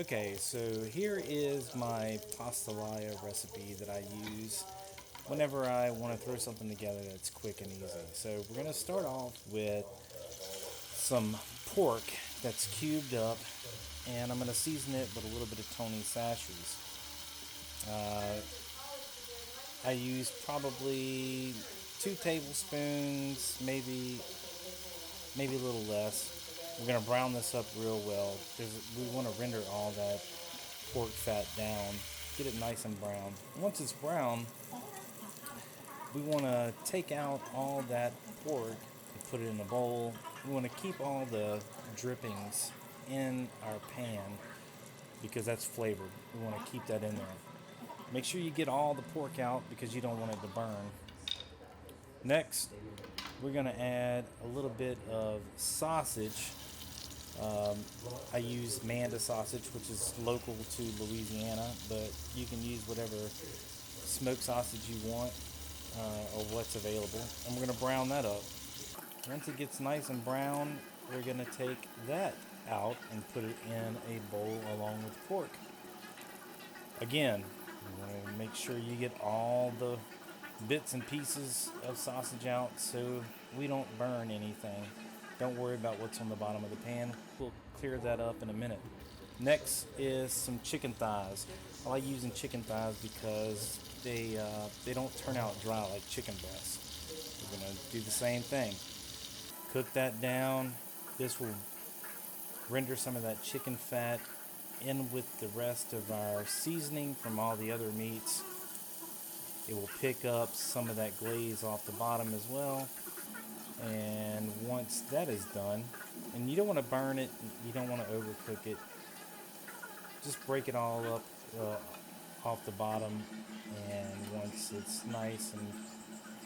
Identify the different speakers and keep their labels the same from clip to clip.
Speaker 1: Okay, so here is my pastalaya recipe that I use whenever I want to throw something together that's quick and easy. So we're going to start off with some pork that's cubed up, and I'm going to season it with a little bit of Tony Sashers. I use probably 2 tablespoons, maybe a little less. We're going to brown this up real well because we want to render all that pork fat down, get it nice and brown. Once it's brown, we want to take out all that pork and put it in a bowl. We want to keep all the drippings in our pan because that's flavored. We want to keep that in there. Make sure you get all the pork out because you don't want it to burn. Next, we're going to add a little bit of sausage. I use Manda sausage, which is local to Louisiana, but you can use whatever smoked sausage you want or what's available. And we're going to brown that up. Once it gets nice and brown, we're going to take that out and put it in a bowl along with pork. Again, you want to make sure you get all the bits and pieces of sausage out so we don't burn anything. Don't worry about what's on the bottom of the pan. We'll clear that up in a minute. Next is some chicken thighs. I like using chicken thighs because they don't turn out dry like chicken breasts. We're going to do the same thing. Cook that down. This will render some of that chicken fat in with the rest of our seasoning from all the other meats. It will pick up some of that glaze off the bottom as well. And once that is done, and you don't want to burn it, you don't want to overcook it, just break it all up off the bottom. And once it's nice and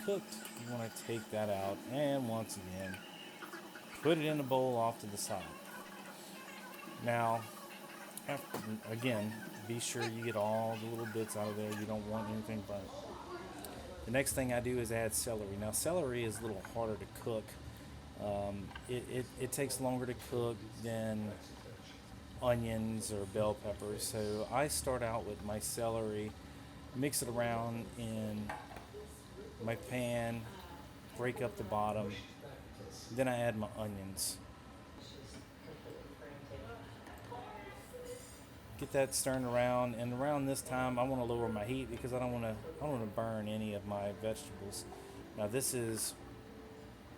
Speaker 1: cooked, you want to take that out. And once again, put it in a bowl off to the side. Now, again, be sure you get all the little bits out of there. You don't want anything burnt. The next thing I do is add celery. Now, celery is a little harder to cook. It takes longer to cook than onions or bell peppers. So I start out with my celery, mix it around in my pan, break up the bottom. Then I add my onions. Get that stirring around, and around this time I want to lower my heat because I don't want to burn any of my vegetables. Now this is,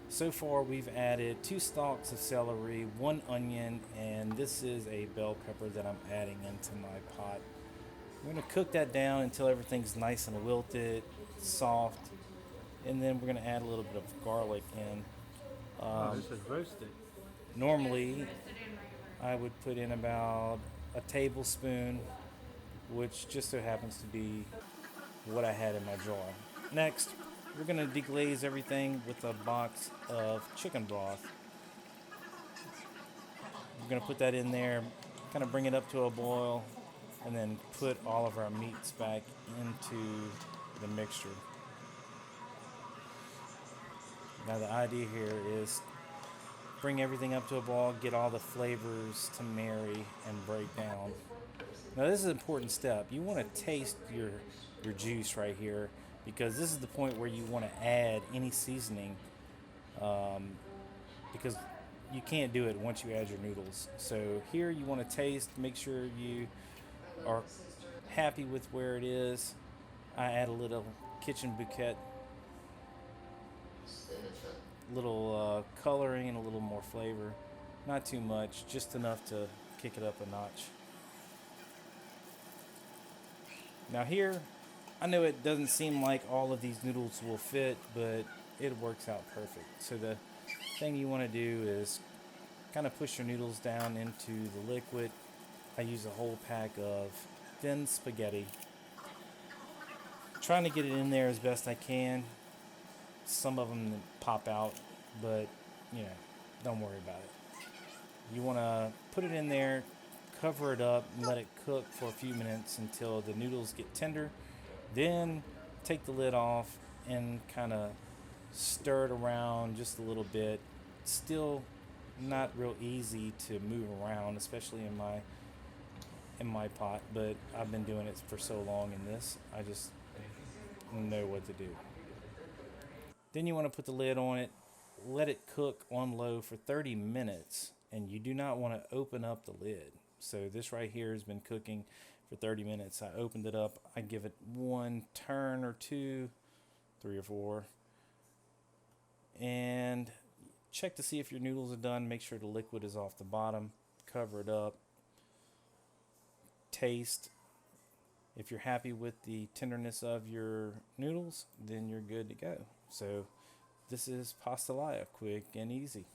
Speaker 1: so far we've added 2 stalks of celery, 1 onion, and this is a bell pepper that I'm adding into my pot. We're going to cook that down until everything's nice and wilted, soft, and then we're going to add a little bit of garlic in.
Speaker 2: This is roasted.
Speaker 1: Normally I would put in about a tablespoon, which just so happens to be what I had in my jar. Next, we're going to deglaze everything with a box of chicken broth. We're going to put that in there, kind of bring it up to a boil, and then put all of our meats back into the mixture. Now the idea here is bring everything up to a boil, get all the flavors to marry and break down. Now this is an important step. You want to taste your juice right here because this is the point where you want to add any seasoning because you can't do it once you add your noodles. So here you want to taste, make sure you are happy with where it is. I add a little kitchen bouquet, little coloring and a little more flavor. Not too much, just enough to kick it up a notch. Now here, I know it doesn't seem like all of these noodles will fit, but it works out perfect. So the thing you want to do is kind of push your noodles down into the liquid. I use a whole pack of thin spaghetti. Trying to get it in there as best I can. Some of them pop out, but don't worry about it. You want to put it in there, cover it up, and let it cook for a few minutes until the noodles get tender. Then take the lid off and kind of stir it around just a little bit. Still not real easy to move around, especially in my in my pot, but I've been doing it for so long in this, I just know what to do. Then you want to put the lid on it, let it cook on low for 30 minutes, and you do not want to open up the lid. So this right here has been cooking for 30 minutes. I opened it up, I give it one turn or two, three or four, and check to see if your noodles are done. Make sure the liquid is off the bottom. Cover it up. Taste. If you're happy with the tenderness of your noodles, then you're good to go. So this is Pastalaya, quick and easy.